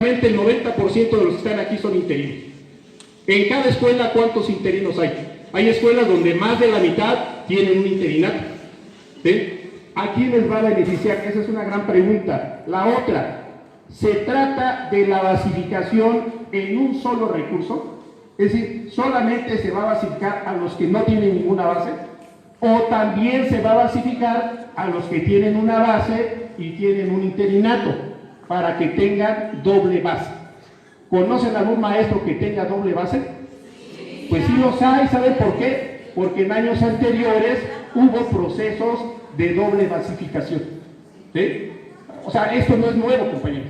prácticamente el 90% de los que están aquí son interinos. En cada escuela, ¿cuántos interinos hay? Hay escuelas donde más de la mitad tienen un interinato. ¿Sí? ¿A quién les va a beneficiar? Esa es una gran pregunta. La otra, ¿se trata de la basificación en un solo recurso? Es decir, ¿solamente se va a basificar a los que no tienen ninguna base? ¿O también se va a basificar a los que tienen una base y tienen un interinato, para que tengan doble base? ¿Conocen algún maestro que tenga doble base? Pues sí los hay. ¿Saben por qué? Porque en años anteriores hubo procesos de doble basificación. ¿Sí? O sea, esto no es nuevo, compañeros.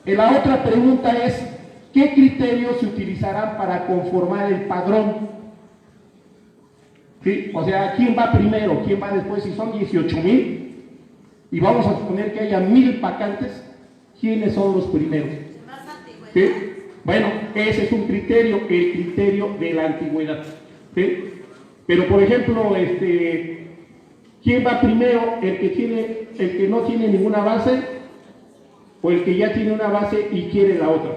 La otra pregunta es, ¿qué criterios se utilizarán para conformar el padrón? ¿Sí? O sea, ¿quién va primero? ¿Quién va después? Si son 18,000 y vamos a suponer que haya 1,000 vacantes, ¿quiénes son los primeros? ¿Sí? Bueno, ese es un criterio, el criterio de la antigüedad. ¿Sí? Pero, por ejemplo, ¿quién va primero? ¿El que no tiene ninguna base o el que ya tiene una base y quiere la otra?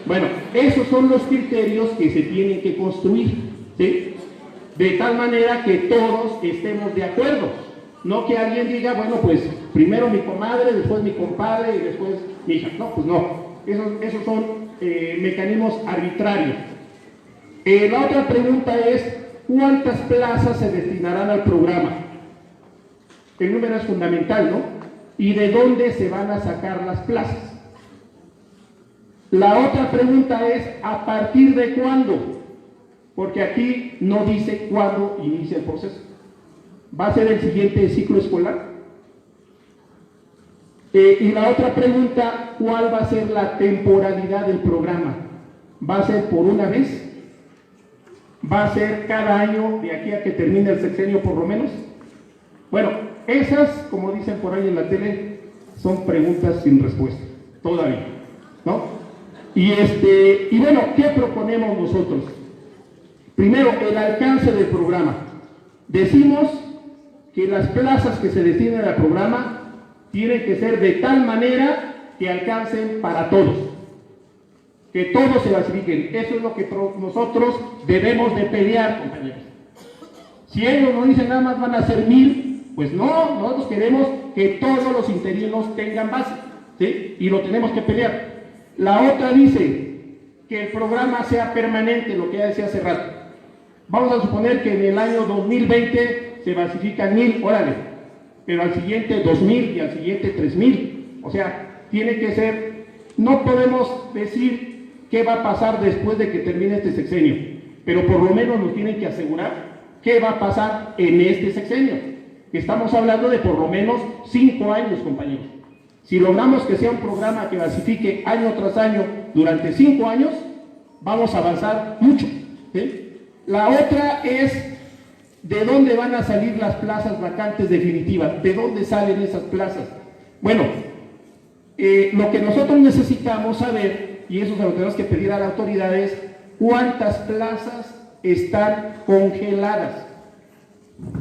Bueno, esos son los criterios que se tienen que construir, ¿sí? De tal manera que todos estemos de acuerdo. No que alguien diga, bueno, pues primero mi comadre, después mi compadre y después mi hija. No, pues no. Esos son mecanismos arbitrarios. La otra pregunta es, ¿cuántas plazas se destinarán al programa? El número es fundamental, ¿no? ¿Y de dónde se van a sacar las plazas? La otra pregunta es, ¿a partir de cuándo? Porque aquí no dice cuándo inicia el proceso. ¿Va a ser el siguiente ciclo escolar? Y la otra pregunta, ¿cuál va a ser la temporalidad del programa? ¿Va a ser por una vez? ¿Va a ser cada año de aquí a que termine el sexenio por lo menos? Bueno, esas, como dicen por ahí en la tele, son preguntas sin respuesta, todavía, ¿no? Y bueno, ¿qué proponemos nosotros? Primero, el alcance del programa. Decimos que las plazas que se destinen al programa tienen que ser de tal manera que alcancen para todos, que todos se basifiquen. Eso es lo que nosotros debemos de pelear, compañeros. Si ellos nos dicen nada más van a ser 1,000, pues no, nosotros queremos que todos los interinos tengan base, ¿sí? Y lo tenemos que pelear. La otra dice que el programa sea permanente, lo que ya decía hace rato. Vamos a suponer que en el año 2020 se basifican 1,000, órale, pero al siguiente 2,000 y al siguiente 3,000. O sea, tiene que ser, no podemos decir qué va a pasar después de que termine este sexenio, pero por lo menos nos tienen que asegurar qué va a pasar en este sexenio, que estamos hablando de por lo menos 5 años, compañeros. Si logramos que sea un programa que basifique año tras año durante 5 años, vamos a avanzar mucho, ¿sí? La otra es, ¿de dónde van a salir las plazas vacantes definitivas? ¿De dónde salen esas plazas? Bueno, lo que nosotros necesitamos saber, y eso se lo tenemos que pedir a la autoridad, es cuántas plazas están congeladas.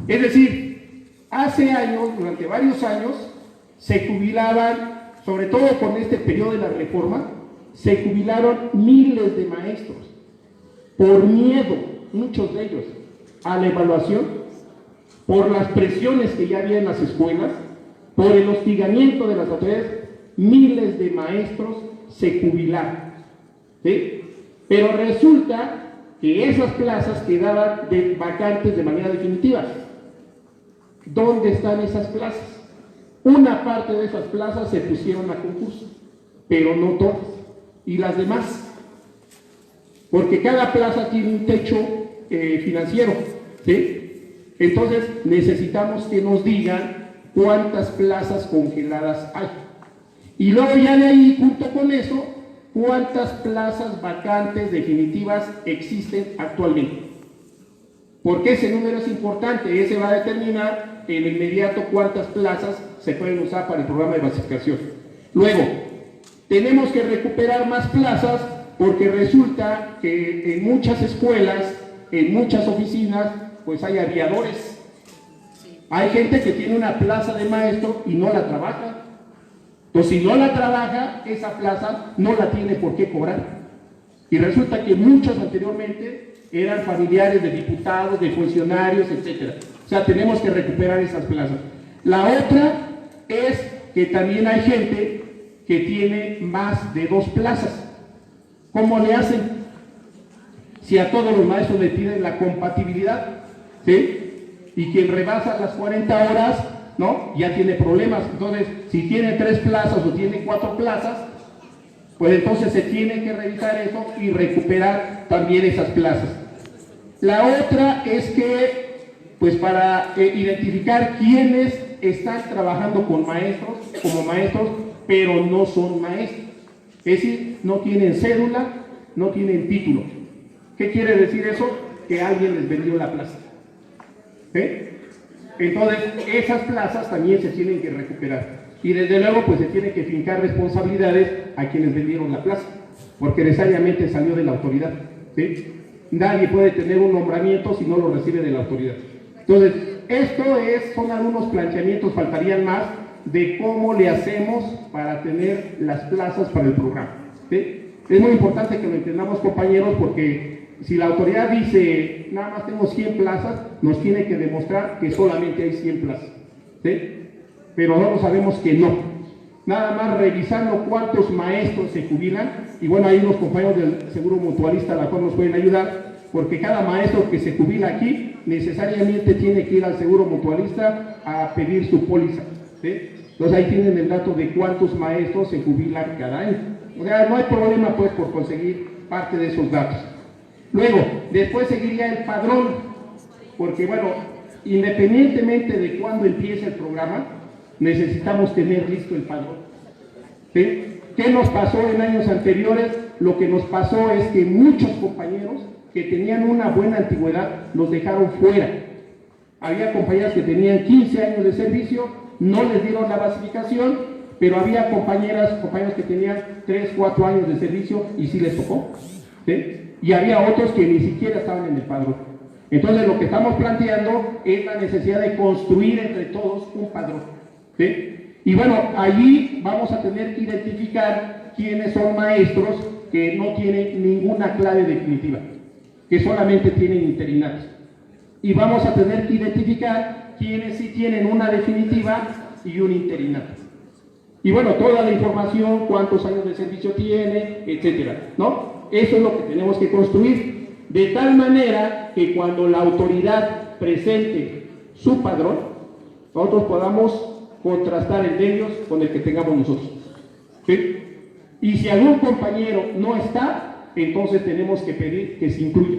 Es decir, hace años, durante varios años, se jubilaban, sobre todo con este periodo de la reforma, se jubilaron miles de maestros, por miedo, muchos de ellos, a la evaluación, por las presiones que ya había en las escuelas, por el hostigamiento de las autoridades. Miles de maestros se jubilaron, ¿sí? Pero resulta que esas plazas quedaban vacantes de manera definitiva. ¿Dónde están esas plazas? Una parte de esas plazas se pusieron a concurso, pero no todas. ¿Y las demás? Porque cada plaza tiene un techo financiero, ¿sí? Entonces necesitamos que nos digan cuántas plazas congeladas hay. Y luego ya de ahí, junto con eso, cuántas plazas vacantes definitivas existen actualmente. Porque ese número es importante, ese va a determinar en el inmediato cuántas plazas se pueden usar para el programa de basificación. Luego, tenemos que recuperar más plazas porque resulta que en muchas escuelas, en muchas oficinas, pues hay aviadores. Hay gente que tiene una plaza de maestro y no la trabaja. Entonces, si no la trabaja, esa plaza no la tiene por qué cobrar. Y resulta que muchos anteriormente eran familiares de diputados, de funcionarios, etc. O sea, tenemos que recuperar esas plazas. La otra es que también hay gente que tiene más de 2 plazas. ¿Cómo le hacen? Si a todos los maestros le piden la compatibilidad, ¿sí? Y quien rebasa las 40 horas, ¿no? Ya tiene problemas. Entonces, si tiene 3 plazas o tiene 4 plazas, pues entonces se tiene que revisar eso y recuperar también esas plazas. La otra es que, pues para identificar quiénes están trabajando con maestros, como maestros, pero no son maestros. Es decir, no tienen cédula, no tienen título. ¿Qué quiere decir eso? Que alguien les vendió la plaza. Entonces, esas plazas también se tienen que recuperar. Y desde luego, pues se tienen que fincar responsabilidades a quienes vendieron la plaza, porque necesariamente salió de la autoridad. ¿Sí? Nadie puede tener un nombramiento si no lo recibe de la autoridad. Entonces, son algunos planteamientos, faltarían más, de cómo le hacemos para tener las plazas para el programa. ¿Sí? Es muy importante que lo entendamos, compañeros, porque si la autoridad dice, nada más tengo 100 plazas, nos tiene que demostrar que solamente hay 100 plazas. ¿Sí? Pero nosotros sabemos que no. Nada más revisando cuántos maestros se jubilan, y bueno, ahí los compañeros del Seguro Mutualista a la cual nos pueden ayudar, porque cada maestro que se jubila aquí, necesariamente tiene que ir al Seguro Mutualista a pedir su póliza. ¿Sí? Entonces ahí tienen el dato de cuántos maestros se jubilan cada año. O sea, no hay problema pues por conseguir parte de esos datos. Luego, después seguiría el padrón, porque bueno, independientemente de cuándo empiece el programa, necesitamos tener listo el padrón. ¿Sí? ¿Qué nos pasó en años anteriores? Lo que nos pasó es que muchos compañeros que tenían una buena antigüedad los dejaron fuera. Había compañeras que tenían 15 años de servicio, no les dieron la basificación, pero había compañeros que tenían 3, 4 años de servicio y sí les tocó. ¿Sí? Y había otros que ni siquiera estaban en el padrón. Entonces lo que estamos planteando es la necesidad de construir entre todos un padrón. ¿Sí? Y bueno, allí vamos a tener que identificar quiénes son maestros que no tienen ninguna clave definitiva, que solamente tienen interinatos. Y vamos a tener que identificar quiénes sí tienen una definitiva y un interinato. Y bueno, toda la información, cuántos años de servicio tiene, etcétera, ¿no? Eso es lo que tenemos que construir, de tal manera que cuando la autoridad presente su padrón, nosotros podamos contrastar el de ellos con el que tengamos nosotros. ¿Sí? Y si algún compañero no está, entonces tenemos que pedir que se incluya.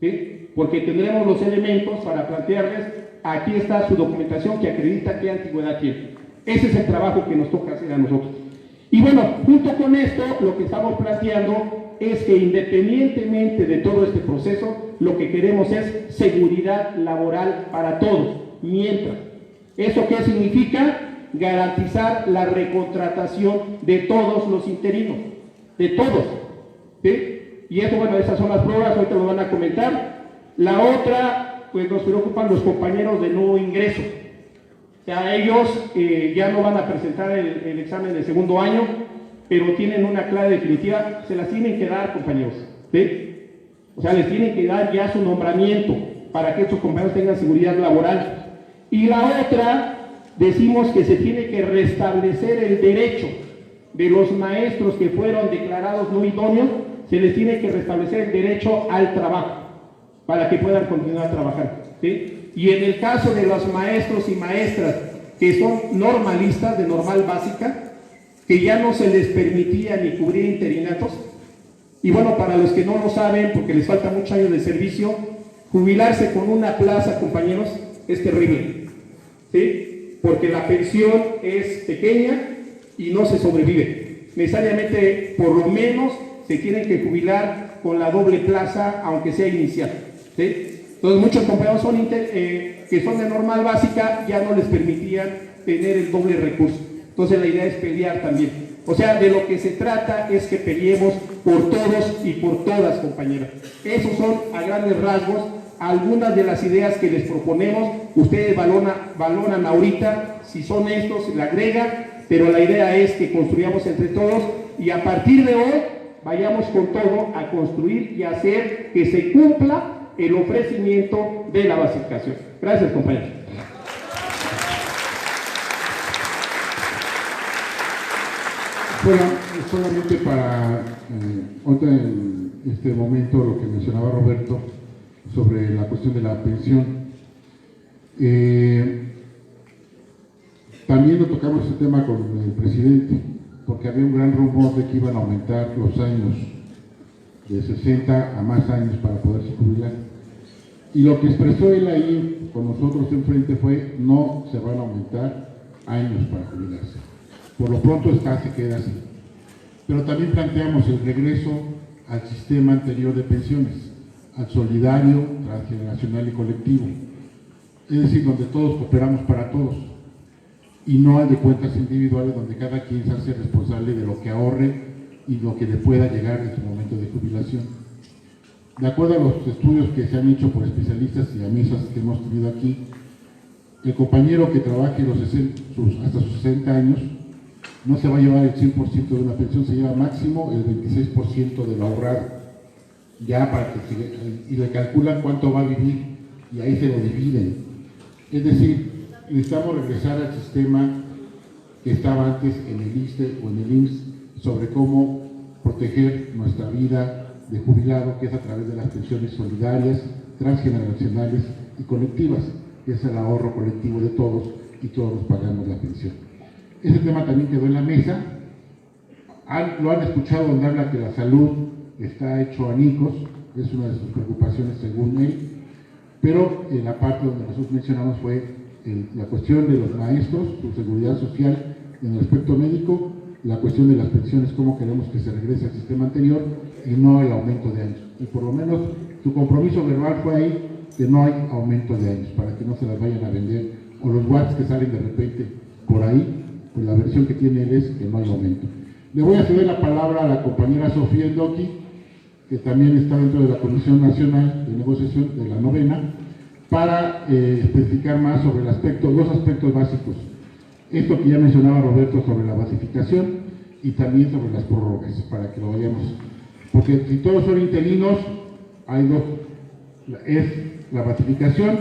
¿Sí? Porque tendremos los elementos para plantearles, aquí está su documentación que acredita qué antigüedad tiene. Ese es el trabajo que nos toca hacer a nosotros. Y bueno, junto con esto, lo que estamos planteando es que independientemente de todo este proceso, lo que queremos es seguridad laboral para todos. Mientras, ¿eso qué significa? Garantizar la recontratación de todos los interinos, de todos. ¿Sí? Y esto, bueno, esas son las pruebas, ahorita lo van a comentar. La otra, pues nos preocupan los compañeros de nuevo ingreso. O sea, ellos ya no van a presentar el examen de segundo año, pero tienen una clave definitiva, se las tienen que dar, compañeros. ¿Sí? O sea, les tienen que dar ya su nombramiento para que estos compañeros tengan seguridad laboral. Y la otra, decimos que se tiene que restablecer el derecho de los maestros que fueron declarados no idóneos, se les tiene que restablecer el derecho al trabajo para que puedan continuar trabajando. ¿Sí? Y en el caso de los maestros y maestras que son normalistas, de normal básica, que ya no se les permitía ni cubrir interinatos, y bueno, para los que no lo saben, porque les falta muchos años de servicio, jubilarse con una plaza, compañeros, es terrible. ¿Sí? Porque la pensión es pequeña y no se sobrevive. Necesariamente, por lo menos, se tienen que jubilar con la doble plaza, aunque sea inicial. ¿Sí? Entonces, muchos compañeros que son de normal básica ya no les permitían tener el doble recurso. Entonces, la idea es pelear también. O sea, de lo que se trata es que peleemos por todos y por todas, compañeras. Esos son, a grandes rasgos, algunas de las ideas que les proponemos. Ustedes valoran ahorita si son estos, se le agrega, pero la idea es que construyamos entre todos y a partir de hoy vayamos con todo a construir y hacer que se cumpla el ofrecimiento de la basificación. Gracias, compañeros. Bueno, solamente para otra en este momento lo que mencionaba Roberto sobre la cuestión de la pensión. También lo tocamos este tema con el presidente, porque había un gran rumor de que iban a aumentar los años de 60 a más años para poderse jubilar. Y lo que expresó él ahí con nosotros enfrente fue: no se van a aumentar años para jubilarse. Por lo pronto se queda así. Pero también planteamos el regreso al sistema anterior de pensiones, al solidario, transgeneracional y colectivo. Es decir, donde todos cooperamos para todos, y no al de cuentas individuales donde cada quien se hace responsable de lo que ahorre y lo que le pueda llegar en su momento de jubilación. De acuerdo a los estudios que se han hecho por especialistas y a mesas que hemos tenido aquí, el compañero que trabaje hasta sus 60 años no se va a llevar el 100% de una pensión, se lleva máximo el 26% del ahorrado, ya para que y le calculan cuánto va a vivir, y ahí se lo dividen. Es decir, necesitamos regresar al sistema que estaba antes en el ISSSTE o en el IMSS sobre cómo proteger nuestra vida de jubilado, que es a través de las pensiones solidarias, transgeneracionales y colectivas, que es el ahorro colectivo de todos y todos nos pagamos la pensión. Ese tema también quedó en la mesa. Lo han escuchado donde habla que la salud está hecho añicos, es una de sus preocupaciones según él, pero en la parte donde nosotros mencionamos fue la cuestión de los maestros, su seguridad social en el aspecto médico, la cuestión de las pensiones, cómo queremos que se regrese al sistema anterior y no el aumento de años. Y por lo menos su compromiso verbal fue ahí que no hay aumento de años, para que no se las vayan a vender, o los WhatsApp que salen de repente por ahí, pues la versión que tiene él es que no hay aumento. Le voy a ceder la palabra a la compañera Sofía Endoki, que también está dentro de la Comisión Nacional de Negociación de la 9ª, para especificar más sobre dos aspectos básicos. Esto que ya mencionaba Roberto sobre la basificación y también sobre las prórrogas, para que lo vayamos. Porque si todos son interinos, hay dos: es la basificación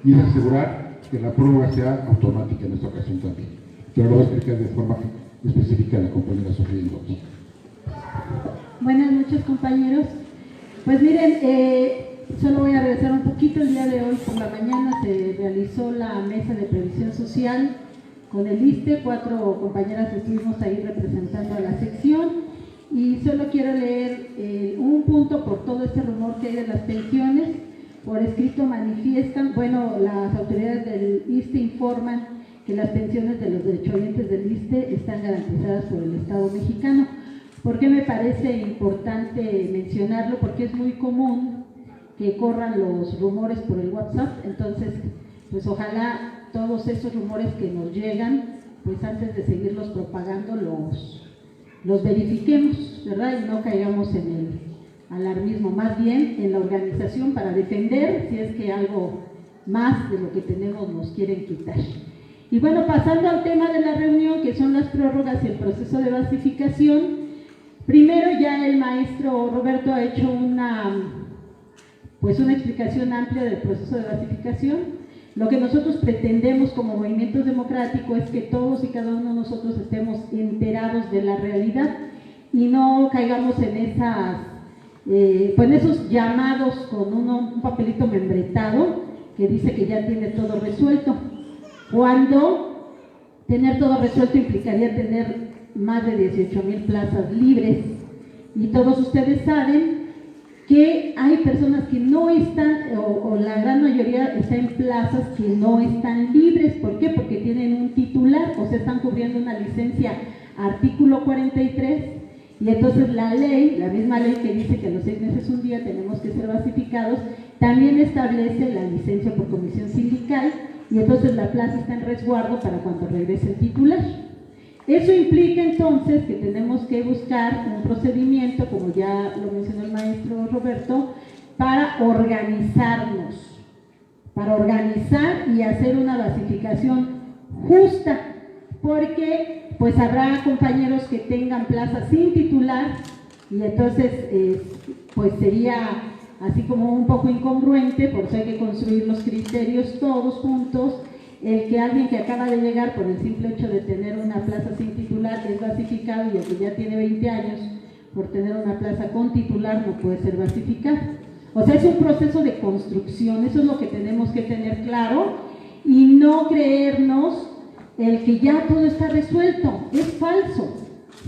y es asegurar que la prórroga sea automática en esta ocasión también. Pero lo voy a explicar de forma específica a la compañera Sofía Endoki. Buenas noches, compañeros. Pues miren, solo voy a regresar un poquito. El día de hoy por la mañana se realizó la mesa de previsión social con el ISSSTE. 4 compañeras estuvimos ahí representando a la sección y solo quiero leer un punto por todo este rumor que hay de las pensiones. Por escrito manifiestan, las autoridades del ISSSTE informan que las pensiones de los derechohabientes del ISSSTE están garantizadas por el Estado mexicano. ¿Por qué me parece importante mencionarlo? Porque es muy común que corran los rumores por el WhatsApp. Entonces, pues ojalá todos esos rumores que nos llegan, pues antes de seguirlos propagando, los verifiquemos, ¿verdad? Y no caigamos en el alarmismo, más bien en la organización para defender si es que algo más de lo que tenemos nos quieren quitar. Y bueno, pasando al tema de la reunión, que son las prórrogas y el proceso de basificación, primero ya el maestro Roberto ha hecho una explicación amplia del proceso de basificación. Lo que nosotros pretendemos como movimiento democrático es que todos y cada uno de nosotros estemos enterados de la realidad y no caigamos en esos llamados con un papelito membretado que dice que ya tiene todo resuelto, cuando tener todo resuelto implicaría tener más de 18,000 plazas libres. Y todos ustedes saben que hay personas que no están, o la gran mayoría está en plazas que no están libres. ¿Por qué? Porque tienen un titular, o sea, están cubriendo una licencia artículo 43, y entonces la ley, la misma ley que dice que a los 6 meses un día tenemos que ser basificados, también establece la licencia por comisión sindical, y entonces la plaza está en resguardo para cuando regrese el titular. Eso implica entonces que tenemos que buscar un procedimiento, como ya lo mencionó el maestro Roberto, para organizarnos, para organizar y hacer una basificación justa, porque pues habrá compañeros que tengan plaza sin titular y entonces pues sería así como un poco incongruente, por eso hay que construir los criterios todos juntos, el que alguien que acaba de llegar por el simple hecho de tener una plaza sin titular es basificado y el que ya tiene 20 años por tener una plaza con titular no puede ser basificado. O sea, es un proceso de construcción, eso es lo que tenemos que tener claro y no creernos el que ya todo está resuelto, es falso.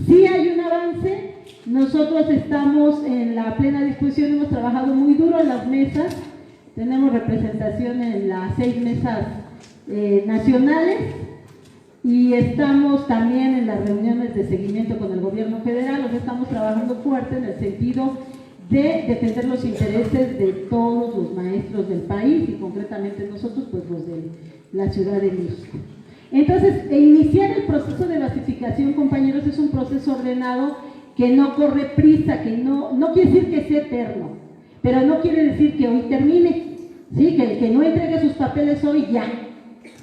Sí hay un avance, nosotros estamos en la plena disposición, hemos trabajado muy duro en las mesas, tenemos representación en las 6 mesas nacionales y estamos también en las reuniones de seguimiento con el gobierno federal, o sea, estamos trabajando fuerte en el sentido de defender los intereses de todos los maestros del país y concretamente nosotros, pues los de la Ciudad de México. Entonces, iniciar el proceso de basificación, compañeros, es un proceso ordenado que no corre prisa, que no quiere decir que sea eterno, pero no quiere decir que hoy termine, ¿sí? Que el que no entregue sus papeles hoy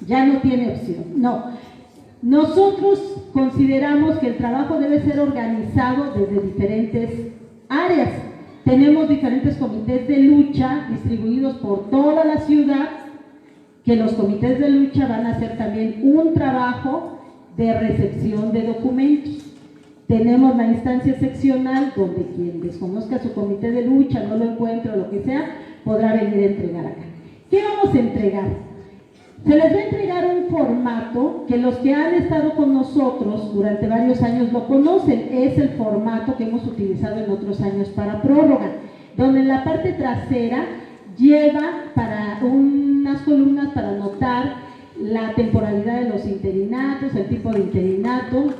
ya no tiene opción. No, nosotros consideramos que el trabajo debe ser organizado desde diferentes áreas. Tenemos diferentes comités de lucha distribuidos por toda la ciudad, que los comités de lucha van a hacer también un trabajo de recepción de documentos. Tenemos la instancia seccional donde quien desconozca su comité de lucha, no lo encuentre o lo que sea, podrá venir a entregar acá. ¿Qué vamos a entregar? Se les va a entregar un formato que los que han estado con nosotros durante varios años lo conocen, es el formato que hemos utilizado en otros años para prórroga, donde en la parte trasera lleva para unas columnas para anotar la temporalidad de los interinatos, el tipo de interinato,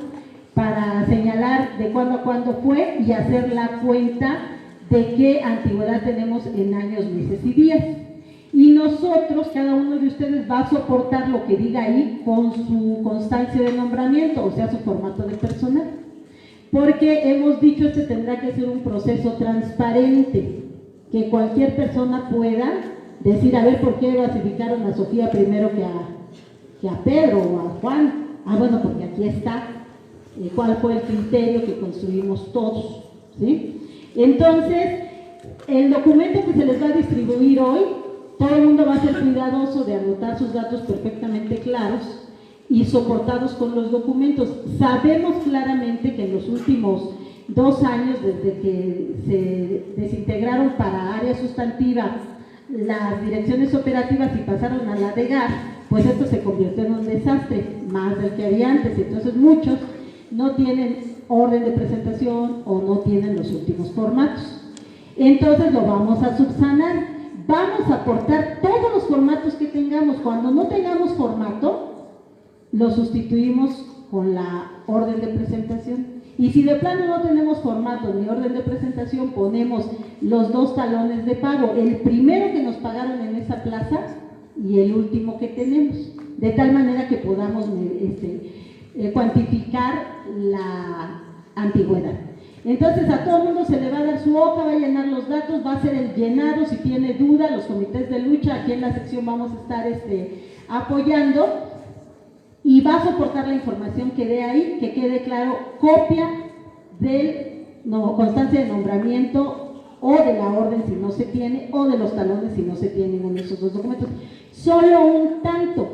para señalar de cuándo a cuándo fue y hacer la cuenta de qué antigüedad tenemos en años, meses y días. Y nosotros, cada uno de ustedes va a soportar lo que diga ahí con su constancia de nombramiento, o sea, su formato de personal. Porque hemos dicho, este tendrá que ser un proceso transparente, que cualquier persona pueda decir, a ver, ¿por qué basificaron a Sofía primero que a Pedro o a Juan? Ah, bueno, porque aquí está cuál fue el criterio que construimos todos, ¿sí? Entonces, el documento que se les va a distribuir hoy, todo el mundo va a ser cuidadoso de anotar sus datos perfectamente claros y soportados con los documentos. Sabemos claramente que en los últimos 2 años, desde que se desintegraron para área sustantiva las direcciones operativas y pasaron a la de GAR, pues esto se convirtió en un desastre, más del que había antes. Entonces muchos no tienen orden de presentación o no tienen los últimos formatos. Entonces lo vamos a subsanar. Vamos a aportar todos los formatos que tengamos. Cuando no tengamos formato, lo sustituimos con la orden de presentación. Y si de plano no tenemos formato ni orden de presentación, ponemos los 2 talones de pago, el primero que nos pagaron en esa plaza y el último que tenemos, de tal manera que podamos cuantificar la antigüedad. Entonces a todo el mundo se le va a dar su hoja, va a llenar los datos, va a hacer el llenado, si tiene duda, los comités de lucha, aquí en la sección vamos a estar apoyando, y va a soportar la información que dé ahí, que quede claro, copia de constancia de nombramiento o de la orden si no se tiene, o de los talones si no se tiene uno de esos 2 documentos. Solo un tanto.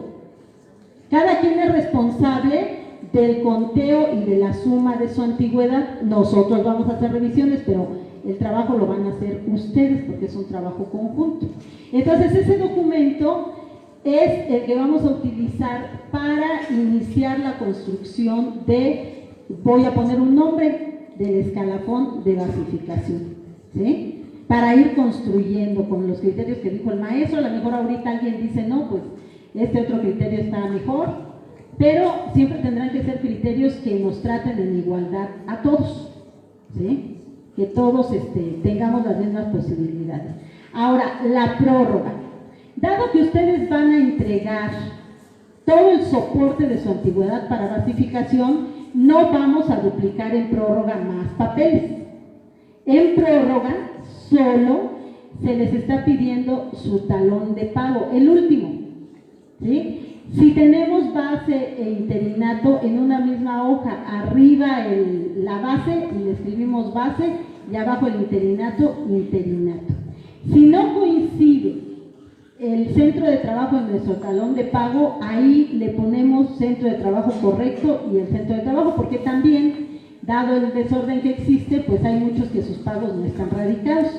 Cada quien es responsable del conteo y de la suma de su antigüedad. Nosotros vamos a hacer revisiones, pero el trabajo lo van a hacer ustedes porque es un trabajo conjunto. Entonces ese documento es el que vamos a utilizar para iniciar la construcción de, voy a poner un nombre, del escalafón de basificación, ¿sí? Para ir construyendo con los criterios que dijo el maestro. A lo mejor ahorita alguien dice, no, pues este otro criterio está mejor, pero siempre tendrán que ser criterios que nos traten en igualdad a todos, ¿sí? Que todos tengamos las mismas posibilidades. Ahora, la prórroga. Dado que ustedes van a entregar todo el soporte de su antigüedad para basificación, no vamos a duplicar en prórroga más papeles. En prórroga solo se les está pidiendo su talón de pago, el último, ¿sí? Si tenemos base e interinato en una misma hoja, arriba la base y le escribimos base y abajo el interinato, interinato. Si no coincide el centro de trabajo en nuestro talón de pago, ahí le ponemos centro de trabajo correcto y el centro de trabajo, porque también, dado el desorden que existe, pues hay muchos que sus pagos no están radicados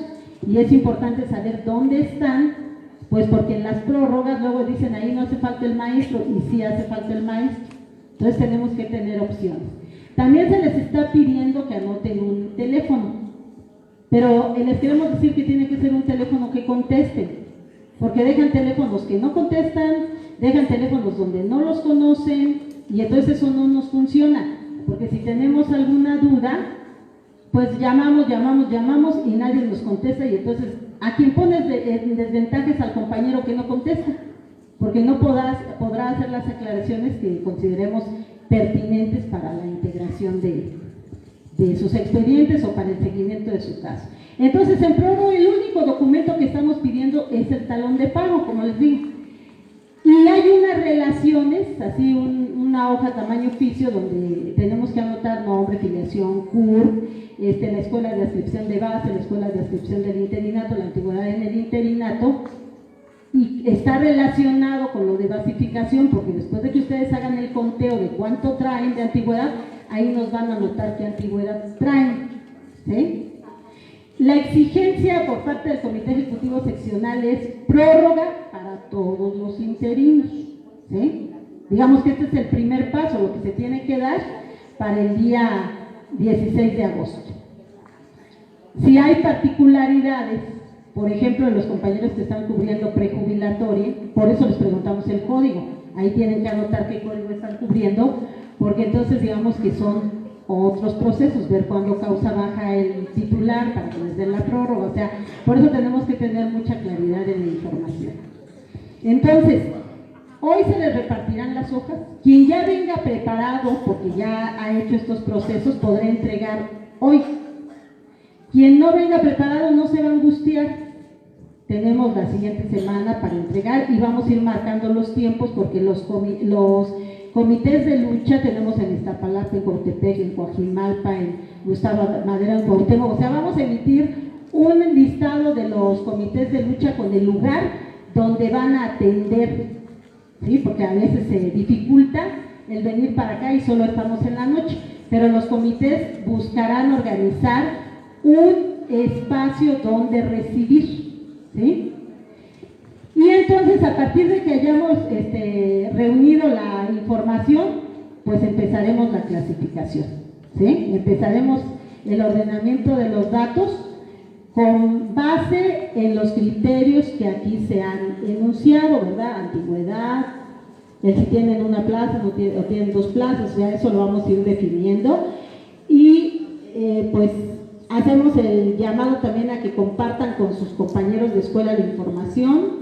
y es importante saber dónde están. Pues porque en las prórrogas luego dicen ahí no hace falta el maestro y sí hace falta el maestro. Entonces tenemos que tener opciones. También se les está pidiendo que anoten un teléfono, pero les queremos decir que tiene que ser un teléfono que conteste, porque dejan teléfonos que no contestan, dejan teléfonos donde no los conocen y entonces eso no nos funciona, porque si tenemos alguna duda, pues llamamos y nadie nos contesta y entonces a quien pones en desventajas al compañero que no contesta, porque no podrá hacer las aclaraciones que consideremos pertinentes para la integración de sus expedientes o para el seguimiento de su caso. Entonces, en prórroga, el único documento que estamos pidiendo es el talón de pago, como les digo. Y hay unas relaciones, así una hoja tamaño oficio, donde tenemos que anotar nombre, filiación, CUR, la escuela de adscripción de base, la escuela de adscripción del interinato, la antigüedad en el interinato, y está relacionado con lo de basificación, porque después de que ustedes hagan el conteo de cuánto traen de antigüedad, ahí nos van a anotar qué antigüedad traen, ¿sí? La exigencia por parte del Comité Ejecutivo Seccional es prórroga para todos los interinos, ¿sí? Digamos que este es el primer paso, lo que se tiene que dar para el día 16 de agosto. Si hay particularidades, por ejemplo, en los compañeros que están cubriendo prejubilatoria, por eso les preguntamos el código, ahí tienen que anotar qué código están cubriendo, porque entonces digamos que son otros procesos, ver cuándo causa baja el titular para que les den la prórroga, o sea, por eso tenemos que tener mucha claridad en la información. Entonces, hoy se les repartirán las hojas. Quien ya venga preparado, porque ya ha hecho estos procesos, podrá entregar hoy. Quien no venga preparado no se va a angustiar. Tenemos la siguiente semana para entregar y vamos a ir marcando los tiempos, porque los comités de lucha tenemos en Iztapalapa, en Coatepec, en Coajimalpa, en Gustavo Madero, en Cuauhtémoc. O sea, vamos a emitir un listado de los comités de lucha con el lugar donde van a atender, ¿sí? Porque a veces se dificulta el venir para acá y solo estamos en la noche, pero los comités buscarán organizar un espacio donde recibir, ¿sí? Y entonces, a partir de que hayamos reunido la información, pues empezaremos la clasificación, ¿sí? Empezaremos el ordenamiento de los datos con base en los criterios que aquí se han enunciado, ¿verdad? Antigüedad, si tienen una plaza o tienen dos plazas, ya eso lo vamos a ir definiendo. Y pues hacemos el llamado también a que compartan con sus compañeros de escuela la información,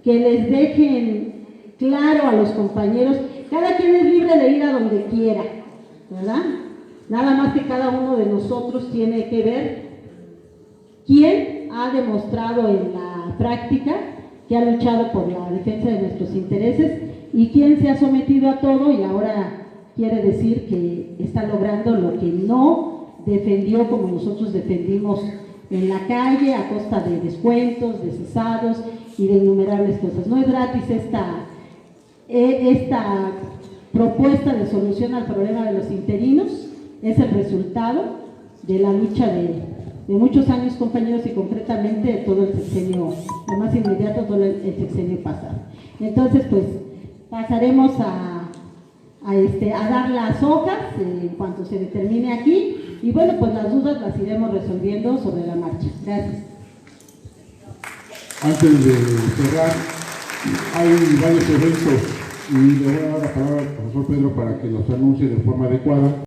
que les dejen claro a los compañeros, cada quien es libre de ir a donde quiera, ¿verdad? Nada más que cada uno de nosotros tiene que ver quién ha demostrado en la práctica que ha luchado por la defensa de nuestros intereses y quién se ha sometido a todo y ahora quiere decir que está logrando lo que no defendió como nosotros defendimos en la calle a costa de descuentos, de cesados y de innumerables cosas. No es gratis esta propuesta de solución al problema de los interinos, es el resultado de la lucha de muchos años, compañeros, y concretamente de todo el sexenio, lo más inmediato, todo el sexenio pasado. Entonces, pues, pasaremos a dar las hojas en cuanto se determine aquí, y bueno, pues las dudas las iremos resolviendo sobre la marcha. Gracias. Antes de cerrar, hay varios eventos y le voy a dar la palabra al profesor Pedro para que los anuncie de forma adecuada.